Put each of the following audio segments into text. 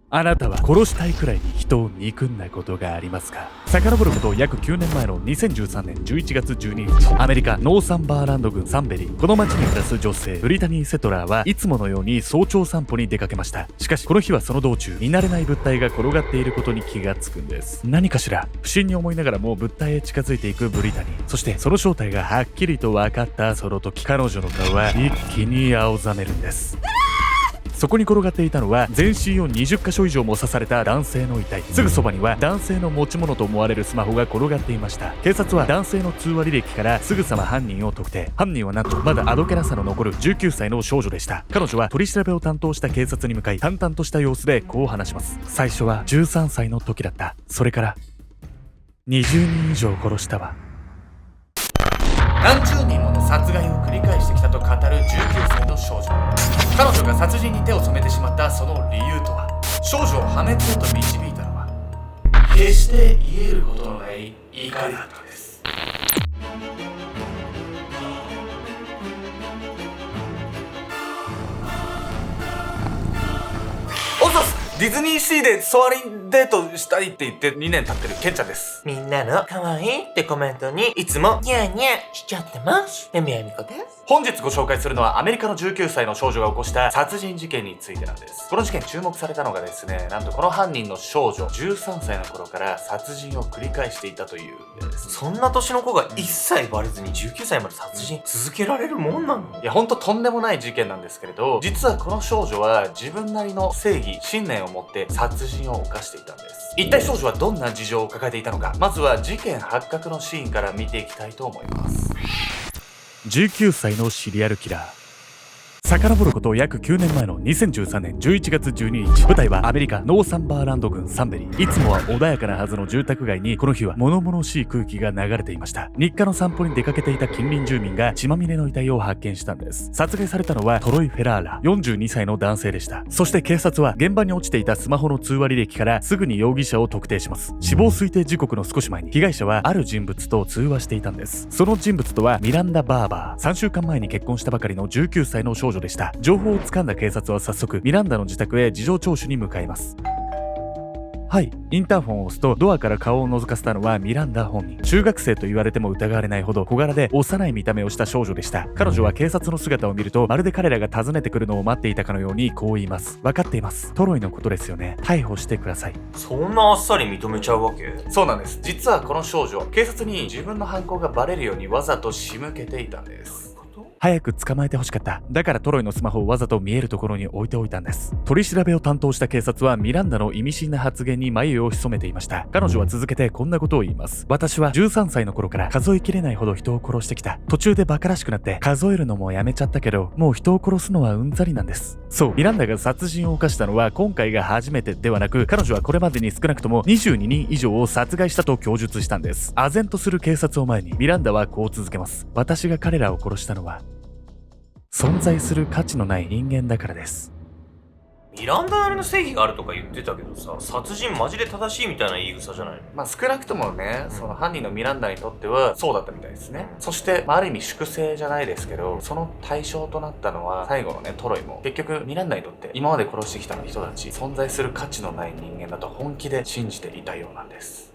あなたは殺したいくらいに人を憎んだことがありますか？遡ること約9年前の2013年11月12日、アメリカノーサンバーランド郡サンベリー、この町に暮らす女性ブリタニー・セトラーはいつものように早朝散歩に出かけました。しかしこの日はその道中、見慣れない物体が転がっていることに気がつくんです。何かしら不審に思いながらも物体へ近づいていくブリタニー、そしてその正体がはっきりと分かったその時、彼女の顔は一気に青ざめるんです。そこに転がっていたのは全身を20箇所以上も刺された男性の遺体。すぐそばには男性の持ち物と思われるスマホが転がっていました。警察は男性の通話履歴からすぐさま犯人を特定。犯人はなんとまだあどけなさの残る19歳の少女でした。彼女は取り調べを担当した警察に向かい淡々とした様子でこう話します。最初は13歳の時だった。それから20人以上殺したわ。何十人もの殺害を繰り返してきたと語る19歳の少女。彼女が殺人に手を染めてしまったその理由とは？少女を破滅へと導いたのは決して言えることのない怒りだったのです。おそす、ディズニーシーでソアリンデートしたいって言って2年経ってるケンちゃんです。みんなの可愛いってコメントにいつもニャーニャーしちゃってます。レミアミコです。本日ご紹介するのはアメリカの19歳の少女が起こした殺人事件についてなんです。この事件注目されたのがですね、なんとこの犯人の少女13歳の頃から殺人を繰り返していたというんです。そんな年の子が一切バレずに19歳まで殺人続けられるもんなの？いや、ほんととんでもない事件なんですけれど、実はこの少女は自分なりの正義、信念を持って殺人を犯していたんです。一体少女はどんな事情を抱えていたのか、まずは事件発覚のシーンから見ていきたいと思います。19歳のシリアルキラー。遡ること約9年前の2013年11月12日、舞台はアメリカノーサンバーランド郡サンベリー。いつもは穏やかなはずの住宅街にこの日は物々しい空気が流れていました。日課の散歩に出かけていた近隣住民が血まみれの遺体を発見したんです。殺害されたのはトロイ・フェラーラ42歳の男性でした。そして警察は現場に落ちていたスマホの通話履歴からすぐに容疑者を特定します。死亡推定時刻の少し前に被害者はある人物と通話していたんです。その人物とはミランダ・バーバー。3週間前に結婚したばかりの19歳の少女でした。情報をつかんだ警察は早速ミランダの自宅へ事情聴取に向かいます。はい。インターホンを押すとドアから顔を覗かせたのはミランダ本人。中学生と言われても疑われないほど小柄で幼い見た目をした少女でした。彼女は警察の姿を見るとまるで彼らが訪ねてくるのを待っていたかのようにこう言います。分かっています。トロイのことですよね。逮捕してください。そんなあっさり認めちゃうわけ？そうなんです。実はこの少女、警察に自分の犯行がバレるようにわざと仕向けていたんです。早く捕まえてほしかった。だからトロイのスマホをわざと見えるところに置いておいたんです。取り調べを担当した警察はミランダの意味深な発言に眉を潜めていました。彼女は続けてこんなことを言います。私は13歳の頃から数えきれないほど人を殺してきた。途中でバカらしくなって数えるのもやめちゃったけど、もう人を殺すのはうんざりなんです。そう、ミランダが殺人を犯したのは今回が初めてではなく、彼女はこれまでに少なくとも22人以上を殺害したと供述したんです。唖然とする警察を前にミランダはこう続けます。私が彼らを殺したのは存在する価値のない人間だからです。ミランダなりの正義があるとか言ってたけどさ、殺人マジで正しいみたいな言い草じゃないの？少なくともね、その犯人のミランダにとってはそうだったみたいですね。そして、ある意味粛清じゃないですけど、その対象となったのは最後のね、トロイも結局ミランダにとって今まで殺してきた人たち、存在する価値のない人間だと本気で信じていたようなんです。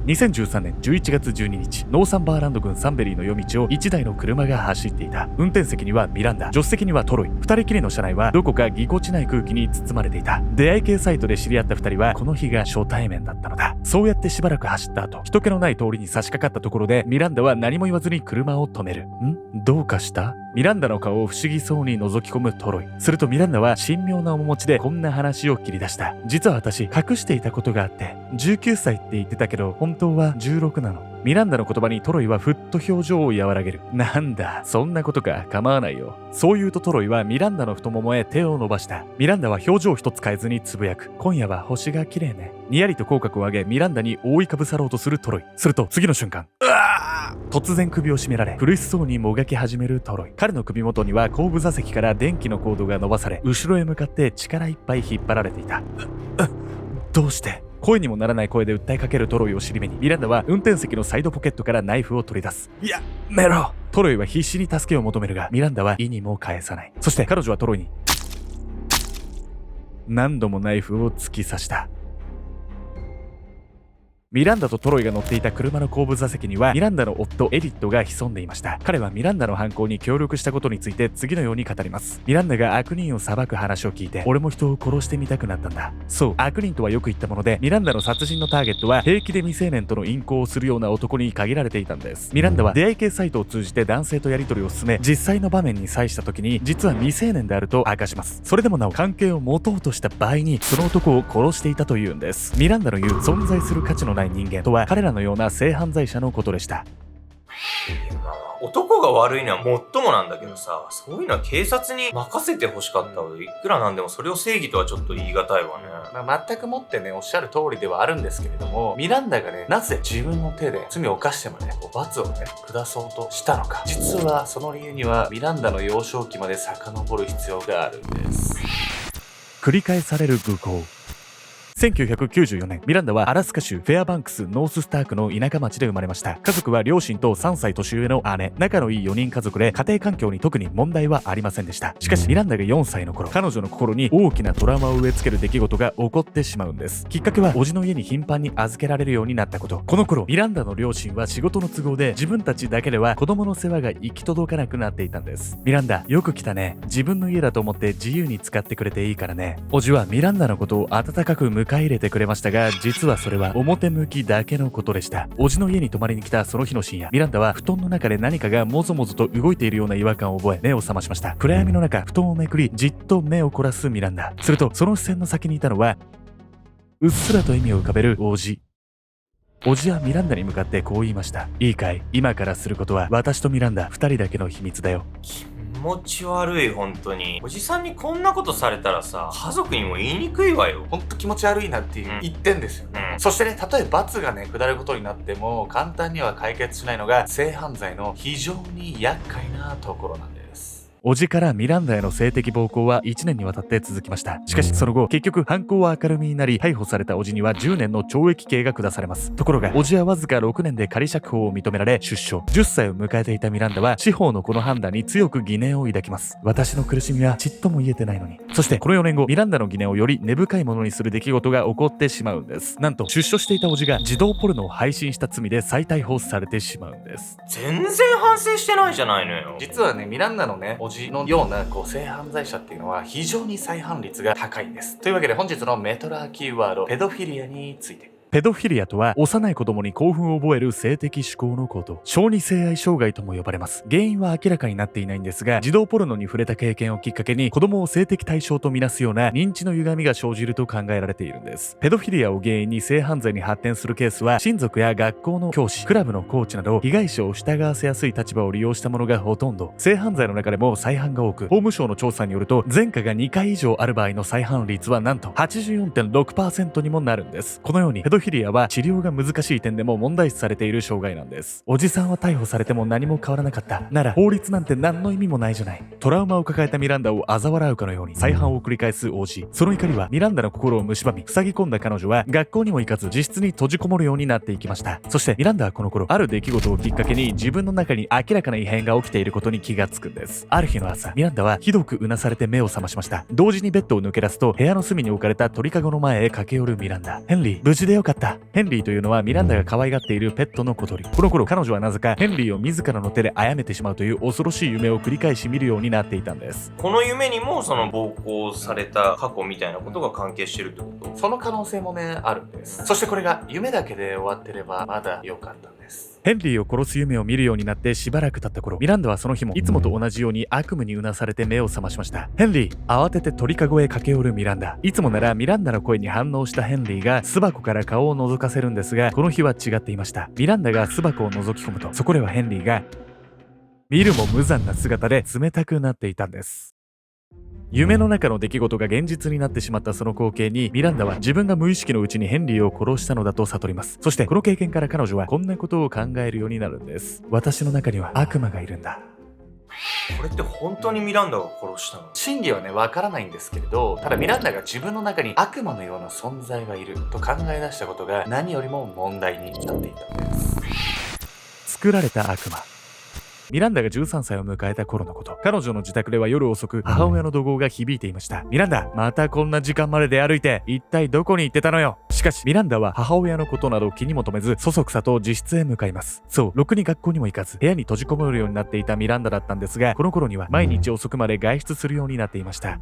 2013年11月12日、ノーサンバーランド郡サンベリーの夜道を1台の車が走っていた。運転席にはミランダ、助手席にはトロイ。二人きりの車内はどこかぎこちない空気に包まれていた。出会い系サイトで知り合った二人はこの日が初対面だったのだ。そうやってしばらく走った後、人気のない通りに差し掛かったところでミランダは何も言わずに車を止める。どうかした？ミランダの顔を不思議そうに覗き込むトロイ。するとミランダは神妙な面持ちでこんな話を切り出した。実は私、隠していたことがあって、19歳って言ってたけど、本当は16なの。ミランダの言葉にトロイはふっと表情を和らげる。なんだ、そんなことか、構わないよ。そう言うとトロイはミランダの太ももへ手を伸ばした。ミランダは表情一つ変えずにつぶやく。今夜は星が綺麗ね。にやりと口角を上げ、ミランダに覆いかぶさろうとするトロイ。すると次の瞬間、突然首を絞められ、苦しそうにもがき始めるトロイ。彼の首元には後部座席から電気のコードが伸ばされ、後ろへ向かって力いっぱい引っ張られていた。どうして？声にもならない声で訴えかけるトロイを尻目に、ミランダは運転席のサイドポケットからナイフを取り出す。やめろ！トロイは必死に助けを求めるが、ミランダは意にも返さない。そして彼女はトロイに何度もナイフを突き刺した。ミランダとトロイが乗っていた車の後部座席にはミランダの夫エリットが潜んでいました。彼はミランダの犯行に協力したことについて次のように語ります。ミランダが悪人を裁く話を聞いて、俺も人を殺してみたくなったんだ。そう、悪人とはよく言ったもので、ミランダの殺人のターゲットは平気で未成年との淫行をするような男に限られていたんです。ミランダは出会い系サイトを通じて男性とやり取りを進め、実際の場面に際した時に実は未成年であると明かします。それでもなお関係を持とうとした場合にその男を殺していたというんです。ミランダの言う存在する価値のない人間とは彼らのような性犯罪者のことでした。男が悪いのはもっともなんだけどさ、そういうのは警察に任せてほしかったわ。いくらなんでもそれを正義とはちょっ下いわね。全くもってね、おっしゃる通りではあるんですけれども、ミランダがね、なぜ自分の手で罪を犯してまで罰をね、下そうとしたのか。実はその理由にはミランダの幼少期まで遡る必要があるんです。繰り返される愚行。1994年、ミランダはアラスカ州フェアバンクスノーススタークの田舎町で生まれました。家族は両親と3歳年上の姉、仲のいい4人家族で家庭環境に特に問題はありませんでした。しかしミランダが4歳の頃、彼女の心に大きなトラウマを植え付ける出来事が起こってしまうんです。きっかけは叔父の家に頻繁に預けられるようになったこと。この頃、ミランダの両親は仕事の都合で自分たちだけでは子供の世話が行き届かなくなっていたんです。ミランダ、よく来たね。自分の家だと思って自由に使ってくれていいからね。叔父はミランダのことを温かく迎え入れてくれましたが、実はそれは表向きだけのことでした。叔父の家に泊まりに来たその日の深夜、ミランダは布団の中で何かがもぞもぞと動いているような違和感を覚え、目を覚ましました。暗闇の中、布団をめくりじっと目を凝らすミランダ。するとその視線の先にいたのは、うっすらと笑みを浮かべる叔父。叔父はミランダに向かってこう言いました。いいかい、今からすることは私とミランダ2人だけの秘密だよ。気持ち悪い、本当に。おじさんにこんなことされたらさ、家族にも言いにくいわよ。ほんと気持ち悪いなっていう一点ですよね。そしてね、たとえ罰がね、下ることになっても簡単には解決しないのが性犯罪の非常に厄介なところなんです。叔父からミランダへの性的暴行は1年にわたって続きました。しかしその後、結局犯行は明るみになり、逮捕された叔父には10年の懲役刑が下されます。ところが、叔父はわずか6年で仮釈放を認められ出所。10歳を迎えていたミランダは司法のこの判断に強く疑念を抱きます。私の苦しみはちっとも癒えてないのに。そしてこの4年後、ミランダの疑念をより根深いものにする出来事が起こってしまうんです。なんと出所していた叔父が児童ポルノを配信した罪で再逮捕されてしまうんです。全然反省してないじゃないのよ。実はね、ミランダのね、叔父のような性犯罪者っていうのは非常に再犯率が高いんです。というわけで本日のメトラーキーワード、ペドフィリアについて。ペドフィリアとは幼い子供に興奮を覚える性的趣向のこと。小児性愛障害とも呼ばれます。原因は明らかになっていないんですが、児童ポルノに触れた経験をきっかけに子供を性的対象とみなすような認知の歪みが生じると考えられているんです。ペドフィリアを原因に性犯罪に発展するケースは親族や学校の教師、クラブのコーチなど被害者を従わせやすい立場を利用したものがほとんど。性犯罪の中でも再犯が多く、法務省の調査によると前科が2回以上ある場合の再犯率はなんと 84.6% にもなるんです。このようにペドフィリアは治療が難しい点でも問題視されている障害なんです。おじさんは逮捕されても何も変わらなかった。なら法律なんて何の意味もないじゃない。トラウマを抱えたミランダを嘲笑うかのように再犯を繰り返す王子。その怒りはミランダの心を蝕み、塞ぎ込んだ彼女は学校にも行かず自室に閉じこもるようになっていきました。そしてミランダはこの頃、ある出来事をきっかけに自分の中に明らかな異変が起きていることに気がつくんです。ある日の朝、ミランダはひどくうなされて目を覚ましました。同時にベッドを抜け出すと、部屋の隅に置かれた鳥かごの前へ駆け寄るミランダ。ヘンリー、無事でよかった。ヘンリーというのはミランダが可愛がっているペットの小鳥。この頃彼女はなぜかヘンリーを自らの手で殺めてしまうという恐ろしい夢を繰り返し見るようになっていたんです。この夢にもその暴行された過去みたいなことが関係してるってこと？その可能性もね、あるんです。そしてこれが夢だけで終わってればまだ良かったんです。ヘンリーを殺す夢を見るようになってしばらく経った頃、ミランダはその日もいつもと同じように悪夢にうなされて目を覚ましました。ヘンリー、慌てて鳥かごへ駆け寄るミランダ。いつもならミランダの声に反応したヘンリーが巣箱から顔を覗かせるんですが、この日は違っていました。ミランダが巣箱を覗き込むと、そこではヘンリーが見るも無残な姿で冷たくなっていたんです。夢の中の出来事が現実になってしまったその光景に、ミランダは自分が無意識のうちにヘンリーを殺したのだと悟ります。そしてこの経験から彼女はこんなことを考えるようになるんです。私の中には悪魔がいるんだ。これって本当にミランダが殺したの？真偽はね、わからないんですけれど、ただミランダが自分の中に悪魔のような存在がいると考え出したことが何よりも問題になっていたんです。作られた悪魔。ミランダが13歳を迎えた頃のこと。彼女の自宅では夜遅く母親の怒号が響いていました。ミランダ、またこんな時間まで出歩いて一体どこに行ってたのよ。しかしミランダは母親のことなど気にも留めず、そそくさと自室へ向かいます。そう、ろくに学校にも行かず部屋に閉じこもるようになっていたミランダだったんですが、この頃には毎日遅くまで外出するようになっていました。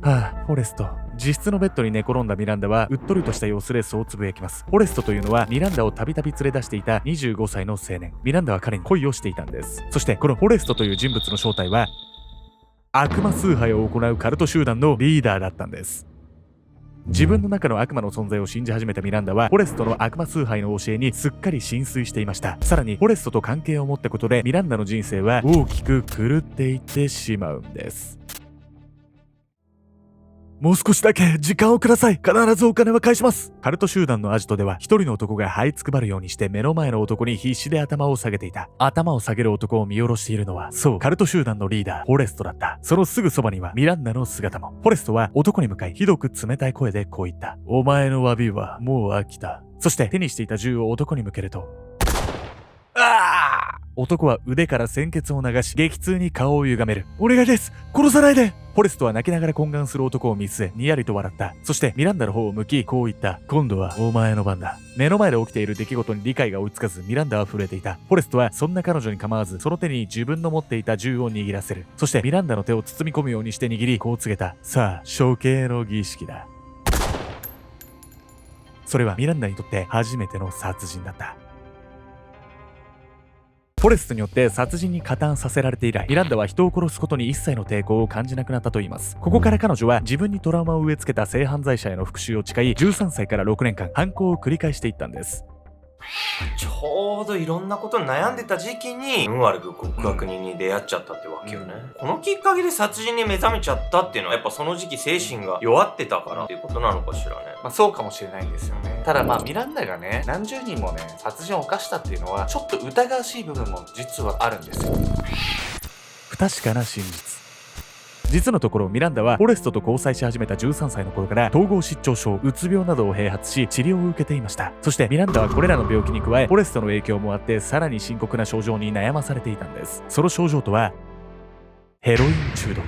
フォレスト。自室のベッドに寝転んだミランダはうっとりとした様子でそうつぶやきます。フォレストというのはミランダをたびたび連れ出していた25歳の青年。ミランダは彼に恋をしていたんです。そしてこのフォレストという人物の正体は悪魔崇拝を行うカルト集団のリーダーだったんです。自分の中の悪魔の存在を信じ始めたミランダはフォレストの悪魔崇拝の教えにすっかり浸水していました。さらにフォレストと関係を持ったことでミランダの人生は大きく狂っていってしまうんです。もう少しだけ時間をください。必ずお金は返します。カルト集団のアジトでは一人の男が這いつくばるようにして目の前の男に必死で頭を下げていた。頭を下げる男を見下ろしているのは、そう、カルト集団のリーダー、フォレストだった。そのすぐそばにはミランダの姿も。フォレストは男に向かいひどく冷たい声でこう言った。お前の詫びはもう飽きた。そして手にしていた銃を男に向けると、男は腕から鮮血を流し激痛に顔を歪める。お願いです、殺さないで。フォレストは泣きながら懇願する男を見据えにやりと笑った。そしてミランダの方を向きこう言った。今度はお前の番だ。目の前で起きている出来事に理解が追いつかずミランダは震えていた。フォレストはそんな彼女に構わずその手に自分の持っていた銃を握らせる。そしてミランダの手を包み込むようにして握りこう告げた。さあ処刑の儀式だ。それはミランダにとって初めての殺人だった。フォレストによって殺人に加担させられて以来、ミランダは人を殺すことに一切の抵抗を感じなくなったといいます。ここから彼女は自分にトラウマを植え付けた性犯罪者への復讐を誓い、13歳から6年間犯行を繰り返していったんです。ちょうどいろんなことに悩んでた時期に運悪く極悪人に出会っちゃったってわけよね。このきっかけで殺人に目覚めちゃったっていうのはやっぱその時期精神が弱ってたからっていうことなのかしらね。そうかもしれないんですよね。ただミランダがね、何十人もね、殺人を犯したっていうのはちょっと疑わしい部分も実はあるんですよ。不確かな真実。実のところミランダはフォレストと交際し始めた13歳の頃から統合失調症、うつ病などを併発し治療を受けていました。そしてミランダはこれらの病気に加えフォレストの影響もあってさらに深刻な症状に悩まされていたんです。その症状とはヘロイン中毒。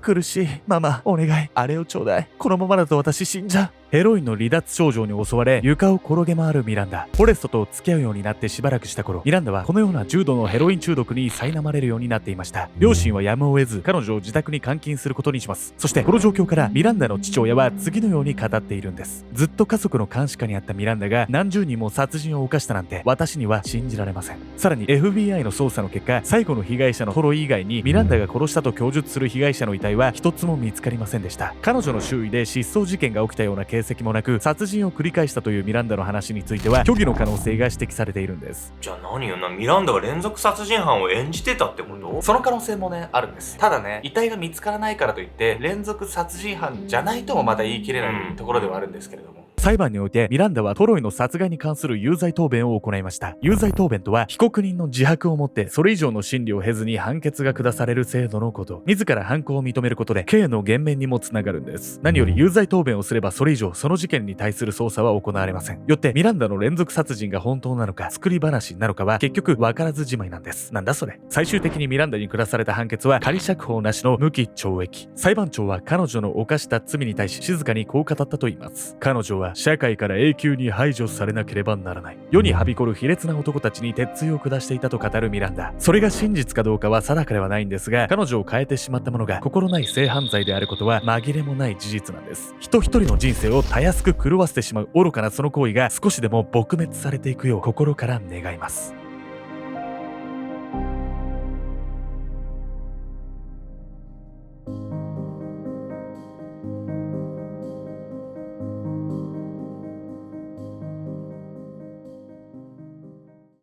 苦しい。ママ、お願い。あれをちょうだい。このままだと私死んじゃう。ヘロインの離脱症状に襲われ床を転げ回るミランダ。フォレストと付き合うようになってしばらくした頃、ミランダはこのような重度のヘロイン中毒に苛まれるようになっていました。両親はやむを得ず彼女を自宅に監禁することにします。そしてこの状況からミランダの父親は次のように語っているんです。ずっと家族の監視下にあったミランダが何十人も殺人を犯したなんて私には信じられません。さらに FBI の捜査の結果、最後の被害者のトロイ以外にミランダが殺したと供述する被害者の遺体は一つも見つかりませんでした。彼女の周囲で失踪事件が起きたような形跡もなく、殺人を繰り返したというミランダの話については虚偽の可能性が指摘されているんです。じゃあ何よな、ミランダが連続殺人犯を演じてたってこと？その可能性もね、あるんです。ただね、遺体が見つからないからといって連続殺人犯じゃないともまだ言い切れないところではあるんですけれども、裁判においてミランダはトロイの殺害に関する有罪答弁を行いました。有罪答弁とは被告人の自白をもってそれ以上の審理を経ずに判決が下される制度のこと。自ら犯行を認めることで刑の減免にもつながるんです。何より有罪答弁をすればそれ以上その事件に対する捜査は行われません。よってミランダの連続殺人が本当なのか作り話なのかは結局分からずじまいなんです。なんだそれ。最終的にミランダに下された判決は仮釈放なしの無期懲役。裁判長は彼女の犯した罪に対し静かにこう語ったと言います。彼女は社会から永久に排除されなければならない。世にはびこる卑劣な男たちに鉄槌を下していたと語るミランダ。それが真実かどうかは定かではないんですが、彼女を変えてしまったものが心ない性犯罪であることは紛れもない事実なんです。人一人の人生をたやすく狂わせてしまう愚かなその行為が少しでも撲滅されていくよう心から願います。